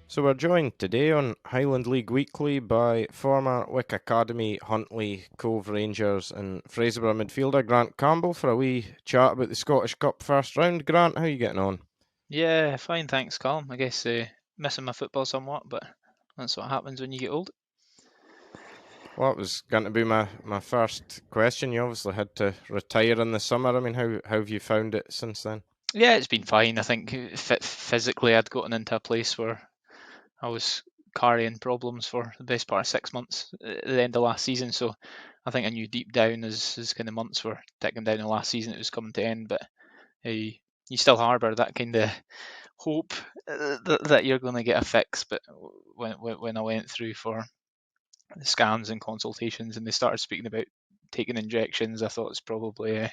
So we're joined today on Highland League Weekly by former Wick Academy, Huntly, Cove Rangers and Fraserburgh midfielder Grant Campbell for a wee chat about the Scottish Cup first round. Grant, how are you getting on? Yeah, fine, thanks, Colin. I guess missing my football somewhat, but that's what happens when you get old. Well, that was going to be my first question. You obviously had to retire in the summer. I mean, how have you found it since then? Yeah, it's been fine. I think physically I'd gotten into a place where I was carrying problems for the best part of 6 months at the end of last season. So I think I knew deep down as kind of months were ticking down the last season, it was coming to end. But you still harbour that kind of hope that you're going to get a fix. But when I went through for the scans and consultations, and they started speaking about taking injections, I thought it's probably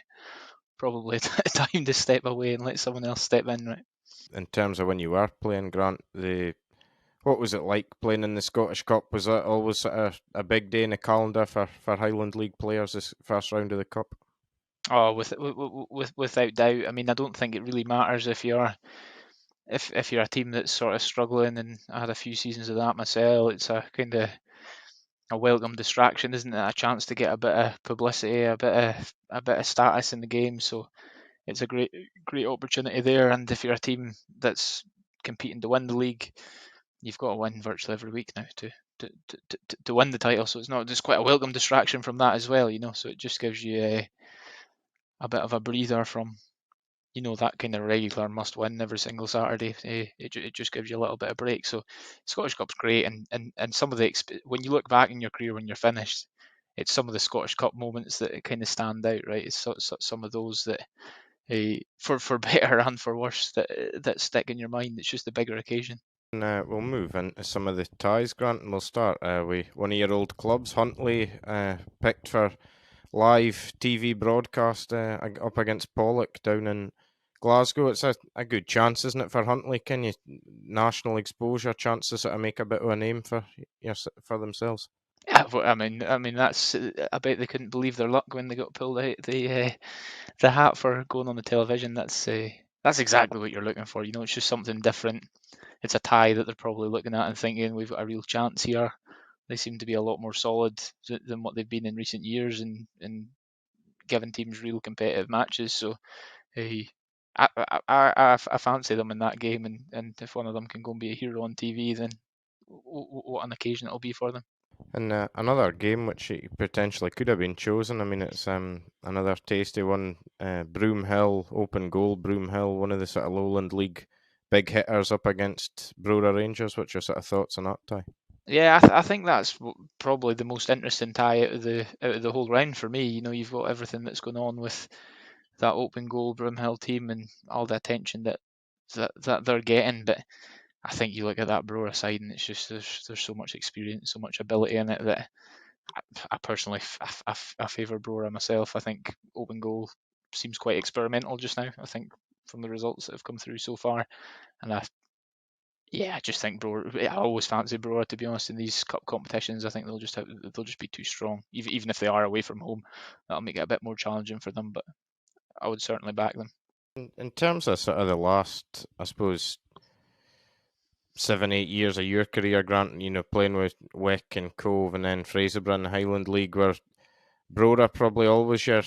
time to step away and let someone else step in, right? In terms of when you were playing, Grant, what was it like playing in the Scottish Cup? Was that always a big day in the calendar for Highland League players, this first round of the Cup? Oh, without doubt. I mean, I don't think it really matters if you're a team that's sort of struggling, and I had a few seasons of that myself. It's a kind of a welcome distraction, isn't it? A chance to get a bit of publicity, a bit of status in the game. So it's a great opportunity there. And if you're a team that's competing to win the league, you've got to win virtually every week now to win the title. So it's not just quite a welcome distraction from that as well, you know. So it just gives you a bit of a breather from that kind of regular must win every single Saturday. It just gives you a little bit of break. So Scottish Cup's great, and some of the when you look back in your career when you're finished, it's some of the Scottish Cup moments that kind of stand out, right? It's some of those that for better and for worse that stick in your mind. It's just a bigger occasion. And we'll move into some of the ties, Grant, and we'll start with one of your old clubs, Huntly, picked for live TV broadcast up against Pollock down in Glasgow. It's a good chance, isn't it, for Huntly? Can you national exposure, chance to sort of make a bit of a name for themselves? Yeah, I mean that's. I bet they couldn't believe their luck when they got pulled out the hat for going on the television. That's exactly what you're looking for. It's just something different. It's a tie that they're probably looking at and thinking we've got a real chance here. They seem to be a lot more solid than what they've been in recent years, and giving teams real competitive matches. So uh, I fancy them in that game, and if one of them can go and be a hero on TV, then what an occasion it'll be for them. And another game which potentially could have been chosen. I mean, it's another tasty one. Broomhill, open goal. Broomhill, one of the sort of Lowland League big hitters up against Brora Rangers. What's your sort of thoughts on that tie? Yeah, I think that's probably the most interesting tie out of the whole round for me. You've got everything that's going on with that open goal Broomhill team and all the attention that they're getting. But I think you look at that Brora side, and it's just there's so much experience, so much ability in it that I personally I favour Brora myself. I think open goal seems quite experimental just now. I think from the results that have come through so far, and I just think Brora. I always fancy Brora, to be honest, in these cup competitions. I think they'll just be too strong, even if they are away from home. That'll make it a bit more challenging for them, but I would certainly back them. In terms of sort of the last, I suppose, 7, 8 years of your career, Grant, playing with Wick and Cove and then Fraserburgh and the Highland League, were Brora probably always your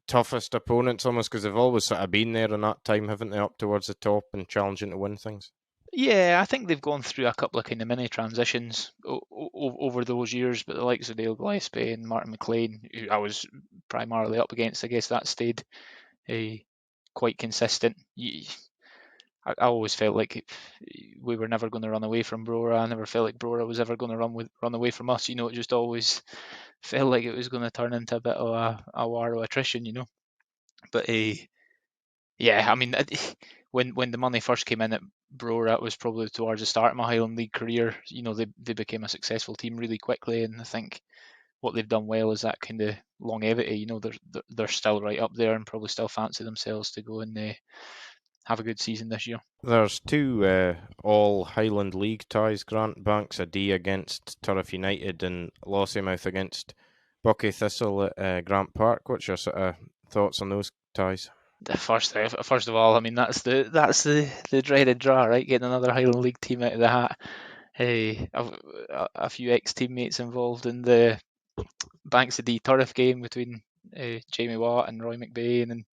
toughest opponents almost because they've always sort of been there in that time, haven't they, up towards the top and challenging to win things? Yeah, I think they've gone through a couple of kind of mini transitions over those years, but the likes of Dale Gillespie and Martin McLean, who I was primarily up against, I guess that stayed uh, quite consistent. I always felt like we were never going to run away from Brora. I never felt like Brora was ever going to run away from us. It just always felt like it was going to turn into a bit of a war of attrition. But yeah, I mean, when the money first came in at Brora, it was probably towards the start of my Highland League career. They became a successful team really quickly, and I think what they've done well is that kind of longevity. They're still right up there and probably still fancy themselves to go and have a good season this year. There's two all Highland League ties. Grant Banks a D against Turriff United and Lossiemouth against Buckie Thistle at Grant Park. What's your sort of thoughts on those ties? First of all, I mean that's the dreaded draw, right? Getting another Highland League team out of the hat. Hey, a few ex-teammates involved in the Banks of D turf game between Jamie Watt and Roy McBain and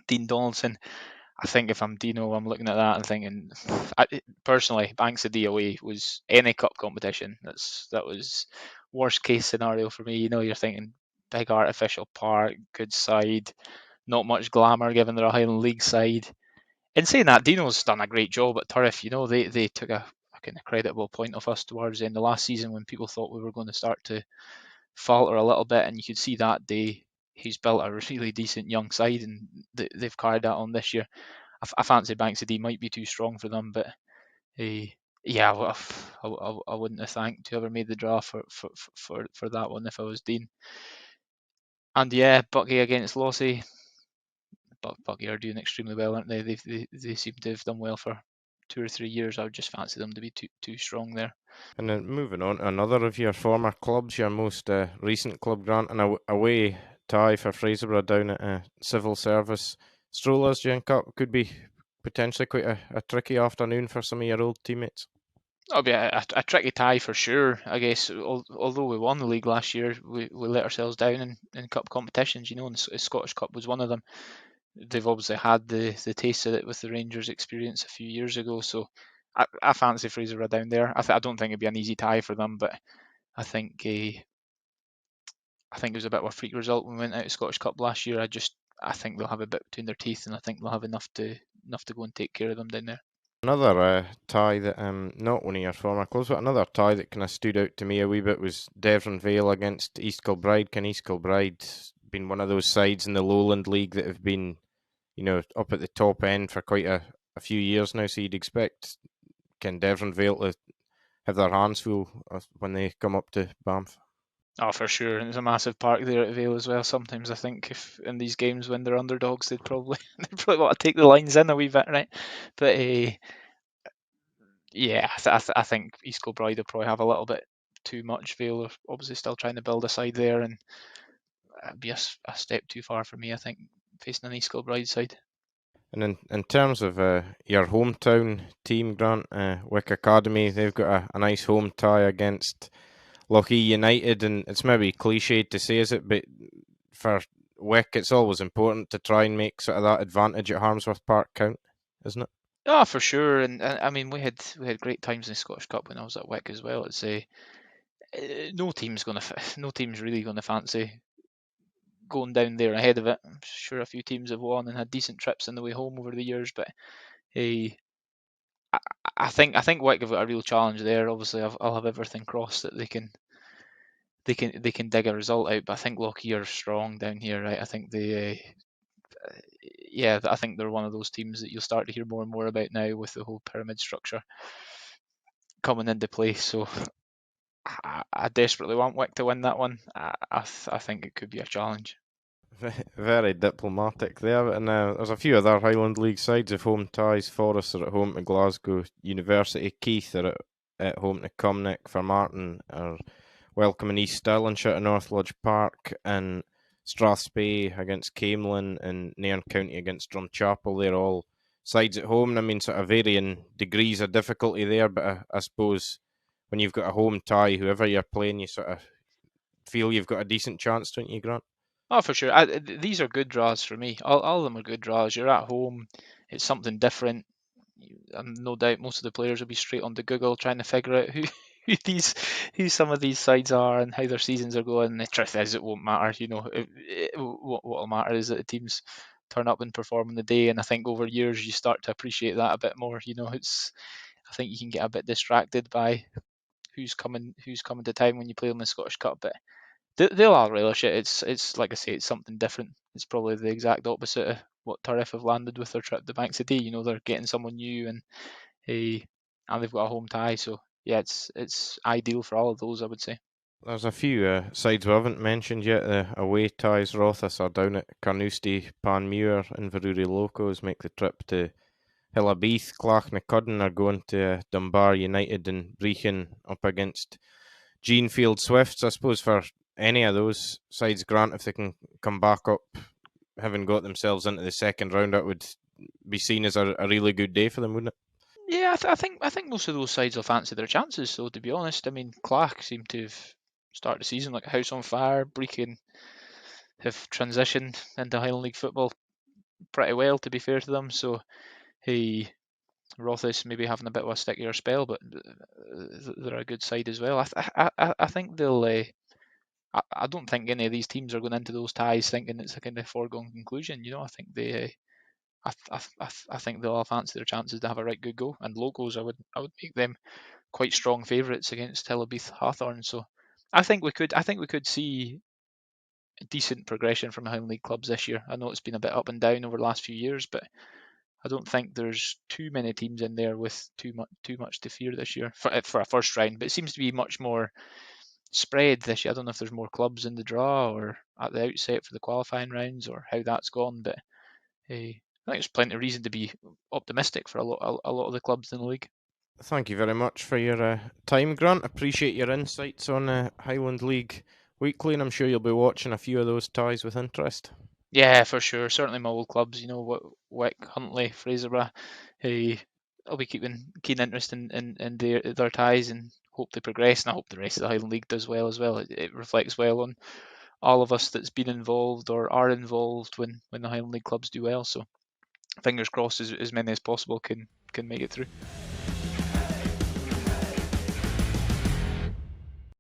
Dean Donaldson. I think if I'm Dino, I'm looking at that and thinking, personally, Banks of D away was any cup competition. That was worst case scenario for me. You're thinking big artificial park, good side, not much glamour given they're a Highland League side. In saying that, Dino's done a great job at Turf. They took a kind of creditable point off us towards the end of last season when people thought we were going to start to falter a little bit, and you could see that day he's built a really decent young side, and they've carried that on this year. I fancy Banks of D might be too strong for them, but yeah, I wouldn't have thanked whoever made the draw for that one if I was Dean. And yeah, Bucky against Lossy. Bucky are doing extremely well, aren't they? They seem to have done well for 2 or 3 years. I would just fancy them to be too strong there. And then moving on to another of your former clubs, your most recent club, Grant, and away tie for Fraserburgh down at Civil Service. Strollers Gen Cup could be potentially quite a tricky afternoon for some of your old teammates. It'll be a tricky tie for sure, I guess. Although we won the league last year, we let ourselves down in cup competitions, and the Scottish Cup was one of them. They've obviously had the taste of it with the Rangers experience a few years ago, so I fancy Fraserburgh down there. I don't think it'd be an easy tie for them, but I think it was a bit of a freak result when we went out of Scottish Cup last year. I think they'll have a bit between their teeth, and I think they'll have enough to go and take care of them down there. Another tie that, not one of your former clubs, but another tie that kind of stood out to me a wee bit was Devon Vale against East Kilbride. Can East Kilbride been one of those sides in the Lowland League that have been, up at the top end for quite a few years now? So you'd expect can Devon Vale to have their hands full when they come up to Banff. Oh, for sure, and there's a massive park there at Vale as well. Sometimes I think if in these games when they're underdogs, they'd probably want to take the lines in a wee bit, right? But yeah, I think East Kilbride will probably have a little bit too much. Vale are obviously still trying to build a side there, and it'd be a step too far for me, I think, facing an East Kilbride side. And in terms of your hometown team, Grant, Wick Academy, they've got a nice home tie against Lochee United, and it's maybe cliched to say, is it? But for Wick, it's always important to try and make sort of that advantage at Harmsworth Park count, isn't it? Oh, for sure, and I mean we had great times in the Scottish Cup when I was at Wick as well. It's no team's really gonna fancy going down there ahead of it. I'm sure a few teams have won and had decent trips on the way home over the years, but I think Wick have got a real challenge there. Obviously, I'll have everything crossed that they can dig a result out. But I think Lochee are strong down here, right? I think I think they're one of those teams that you'll start to hear more and more about now with the whole pyramid structure coming into place. So I desperately want Wick to win that one. I think it could be a challenge. Very diplomatic there. And there's a few other Highland League sides of home ties. Forest are at home to Glasgow University. Keith are at home to Cumnock. For Martin are welcoming East Stirlingshire at North Lodge Park. And Strathspey against Camelin and Nairn County against Drumchapel. They're all sides at home. And I mean, sort of varying degrees of difficulty there. But I suppose when you've got a home tie, whoever you're playing, you sort of feel you've got a decent chance, don't you, Grant? Oh, for sure. These are good draws for me. All of them are good draws. You're at home. It's something different. No doubt most of the players will be straight onto Google trying to figure out who some of these sides are and how their seasons are going. And the truth is, it won't matter. What'll matter is that the teams turn up and perform on the day. And I think over years you start to appreciate that a bit more. I think you can get a bit distracted by who's coming to town when you play them in the Scottish Cup, but they'll all relish it. It's like I say, it's something different. It's probably the exact opposite of what Turf have landed with their trip to Banks of D. They're getting someone new and they've got a home tie. So yeah, it's ideal for all of those, I would say. There's a few sides we haven't mentioned yet. The away ties, Rothes are down at Carnoustie, Panmure, and Inverurie Locos make the trip to Hillabeath. Clachnacudden are going to Dunbar United, and Brechin up against Jeanfield Swifts. I suppose for any of those sides, Grant, if they can come back up having got themselves into the second round, that would be seen as a really good day for them, wouldn't it? Yeah, I think most of those sides will fancy their chances. So to be honest, I mean, Clark seem to have started the season like a house on fire. Brecon have transitioned into Highland League football pretty well, to be fair to them. So he Rothes maybe having a bit of a stickier spell, but they're a good side as well. I think they'll. I don't think any of these teams are going into those ties thinking it's a kind of foregone conclusion. You know, I think they. I think they'll all fancy their chances to have a right good go. And locals, I would make them quite strong favourites against Hillbeath Hawthorn. So I think we could see decent progression from the Highland League clubs this year. I know it's been a bit up and down over the last few years, but I don't think there's too many teams in there with too much to fear this year for a first round. But it seems to be much more spread this year. I don't know if there's more clubs in the draw or at the outset for the qualifying rounds or how that's gone, but I think there's plenty of reason to be optimistic for a lot of the clubs in the league. Thank you very much for your time, Grant. Appreciate your insights on Highland League Weekly, and I'm sure you'll be watching a few of those ties with interest. Yeah, for sure. Certainly my old clubs, you know, Wick, Huntly, Fraserburgh. I'll be keeping keen interest in their ties and hope they progress. And I hope the rest of the Highland League does well as well. It reflects well on all of us that's been involved or are involved when the Highland League clubs do well. So fingers crossed as many as possible can make it through.